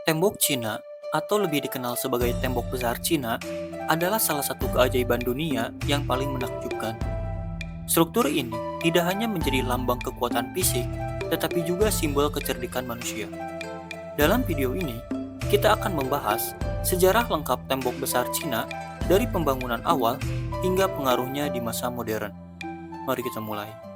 Tembok Cina, atau lebih dikenal sebagai Tembok Besar Cina, adalah salah satu keajaiban dunia yang paling menakjubkan. Struktur ini tidak hanya menjadi lambang kekuatan fisik, tetapi juga simbol kecerdikan manusia. Dalam video ini, kita akan membahas sejarah lengkap Tembok Besar Cina dari pembangunan awal hingga pengaruhnya di masa modern. Mari kita mulai.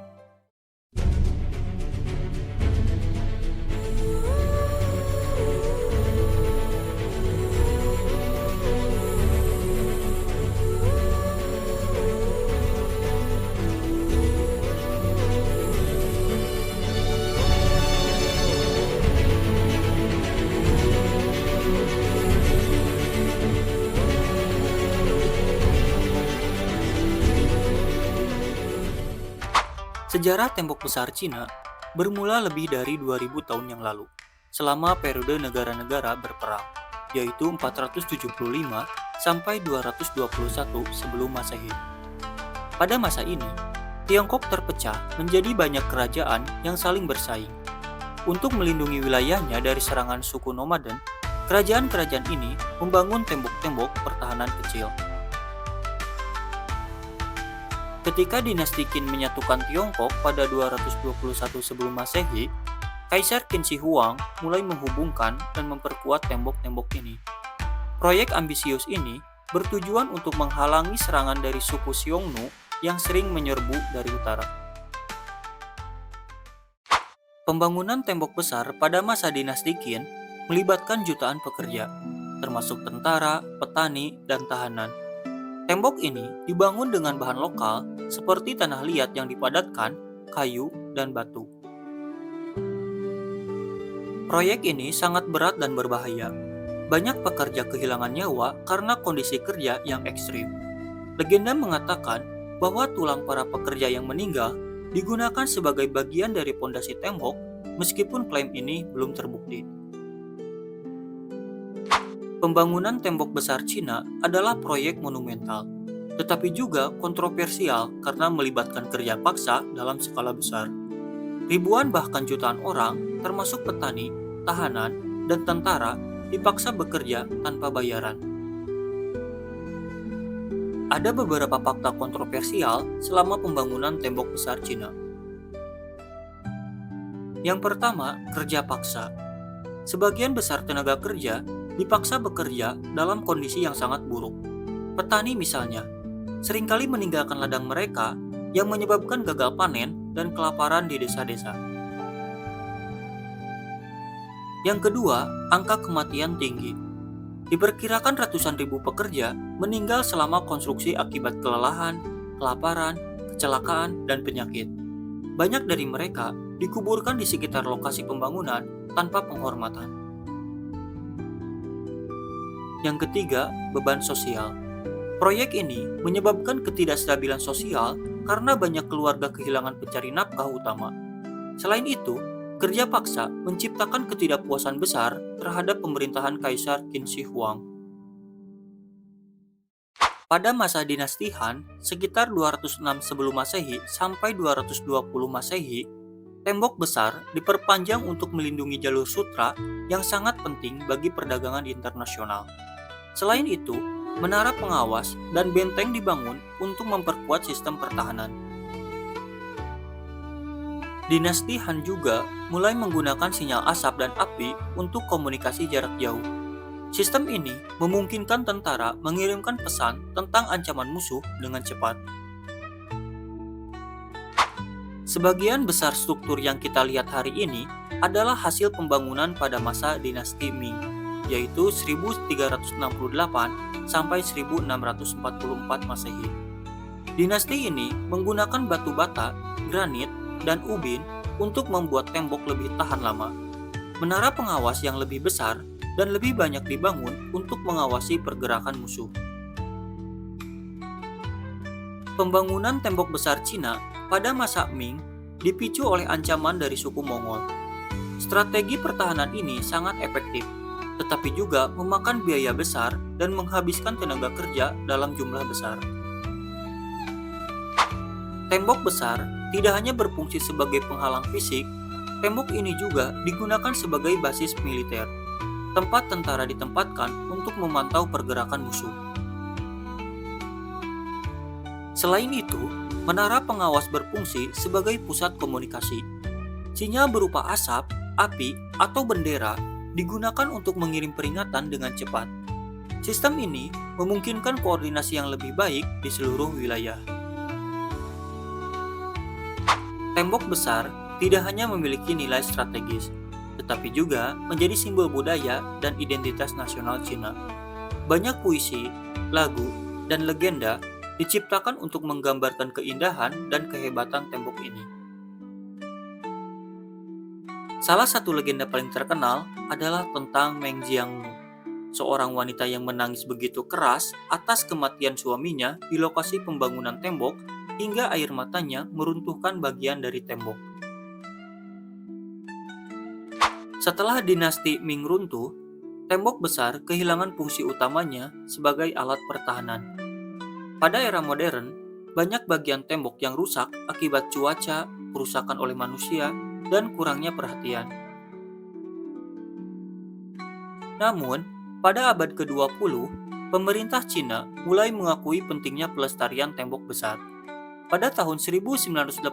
Sejarah Tembok Besar Cina bermula lebih dari 2000 tahun yang lalu, selama periode negara-negara berperang, yaitu 475 sampai 221 sebelum Masehi. Pada masa ini, Tiongkok terpecah menjadi banyak kerajaan yang saling bersaing. Untuk melindungi wilayahnya dari serangan suku nomaden, kerajaan-kerajaan ini membangun tembok-tembok pertahanan kecil. Ketika dinasti Qin menyatukan Tiongkok pada 221 sebelum Masehi, Kaisar Qin Shi Huang mulai menghubungkan dan memperkuat tembok-tembok ini. Proyek ambisius ini bertujuan untuk menghalangi serangan dari suku Xiongnu yang sering menyerbu dari utara. Pembangunan tembok besar pada masa dinasti Qin melibatkan jutaan pekerja, termasuk tentara, petani, dan tahanan. Tembok ini dibangun dengan bahan lokal seperti tanah liat yang dipadatkan, kayu, dan batu. Proyek ini sangat berat dan berbahaya. Banyak pekerja kehilangan nyawa karena kondisi kerja yang ekstrim. Legenda mengatakan bahwa tulang para pekerja yang meninggal digunakan sebagai bagian dari pondasi tembok, meskipun klaim ini belum terbukti. Pembangunan tembok besar Cina adalah proyek monumental, tetapi juga kontroversial karena melibatkan kerja paksa dalam skala besar. Ribuan bahkan jutaan orang, termasuk petani, tahanan, dan tentara, dipaksa bekerja tanpa bayaran. Ada beberapa fakta kontroversial selama pembangunan tembok besar Cina. Yang pertama, kerja paksa. Sebagian besar tenaga kerja dipaksa bekerja dalam kondisi yang sangat buruk. Petani misalnya, seringkali meninggalkan ladang mereka yang menyebabkan gagal panen dan kelaparan di desa-desa. Yang kedua, angka kematian tinggi. Diperkirakan ratusan ribu pekerja meninggal selama konstruksi akibat kelelahan, kelaparan, kecelakaan, dan penyakit. Banyak dari mereka dikuburkan di sekitar lokasi pembangunan tanpa penghormatan. Yang ketiga, beban sosial. Proyek ini menyebabkan ketidakstabilan sosial karena banyak keluarga kehilangan pencari nafkah utama. Selain itu, kerja paksa menciptakan ketidakpuasan besar terhadap pemerintahan Kaisar Qin Shi Huang. Pada masa dinasti Han, sekitar 206 sebelum Masehi sampai 220 Masehi, tembok besar diperpanjang untuk melindungi jalur sutra yang sangat penting bagi perdagangan internasional. Selain itu, menara pengawas dan benteng dibangun untuk memperkuat sistem pertahanan. Dinasti Han juga mulai menggunakan sinyal asap dan api untuk komunikasi jarak jauh. Sistem ini memungkinkan tentara mengirimkan pesan tentang ancaman musuh dengan cepat. Sebagian besar struktur yang kita lihat hari ini adalah hasil pembangunan pada masa dinasti Ming, yaitu 1368 sampai 1644 Masehi. Dinasti ini menggunakan batu bata, granit, dan ubin untuk membuat tembok lebih tahan lama. Menara pengawas yang lebih besar dan lebih banyak dibangun untuk mengawasi pergerakan musuh. Pembangunan tembok besar Cina pada masa Ming dipicu oleh ancaman dari suku Mongol. Strategi pertahanan ini sangat efektif, tetapi juga memakan biaya besar dan menghabiskan tenaga kerja dalam jumlah besar. Tembok besar tidak hanya berfungsi sebagai penghalang fisik, tembok ini juga digunakan sebagai basis militer. tempat tentara ditempatkan untuk memantau pergerakan musuh. Selain itu, menara pengawas berfungsi sebagai pusat komunikasi. Sinyal berupa asap, api, atau bendera digunakan untuk mengirim peringatan dengan cepat. Sistem ini memungkinkan koordinasi yang lebih baik di seluruh wilayah. Tembok besar tidak hanya memiliki nilai strategis, tetapi juga menjadi simbol budaya dan identitas nasional Cina. Banyak puisi, lagu, dan legenda diciptakan untuk menggambarkan keindahan dan kehebatan tembok ini. Salah satu legenda paling terkenal adalah tentang Meng Jiangnu, seorang wanita yang menangis begitu keras atas kematian suaminya di lokasi pembangunan tembok hingga air matanya meruntuhkan bagian dari tembok. Setelah dinasti Ming runtuh, tembok besar kehilangan fungsi utamanya sebagai alat pertahanan. Pada era modern, banyak bagian tembok yang rusak akibat cuaca, kerusakan oleh manusia, dan kurangnya perhatian. Namun, pada abad ke-20, pemerintah Cina mulai mengakui pentingnya pelestarian tembok besar. Pada tahun 1987,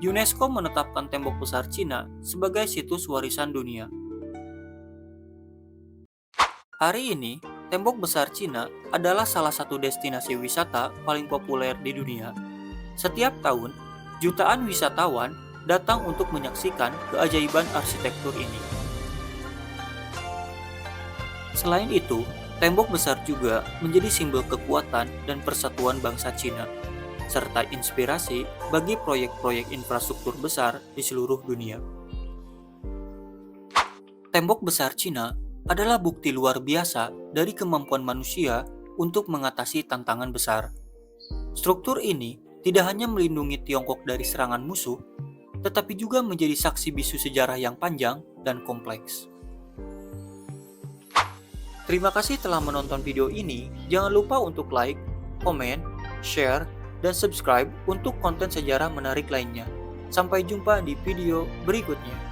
UNESCO menetapkan tembok besar Cina sebagai situs warisan dunia. Hari ini, tembok besar Cina adalah salah satu destinasi wisata paling populer di dunia. Setiap tahun, jutaan wisatawan datang untuk menyaksikan keajaiban arsitektur ini. Selain itu, tembok besar juga menjadi simbol kekuatan dan persatuan bangsa Cina, serta inspirasi bagi proyek-proyek infrastruktur besar di seluruh dunia. Tembok besar Cina adalah bukti luar biasa dari kemampuan manusia untuk mengatasi tantangan besar. Struktur ini tidak hanya melindungi Tiongkok dari serangan musuh, tetapi juga menjadi saksi bisu sejarah yang panjang dan kompleks. Terima kasih telah menonton video ini. Jangan lupa untuk like, komen, share, dan subscribe untuk konten sejarah menarik lainnya. Sampai jumpa di video berikutnya.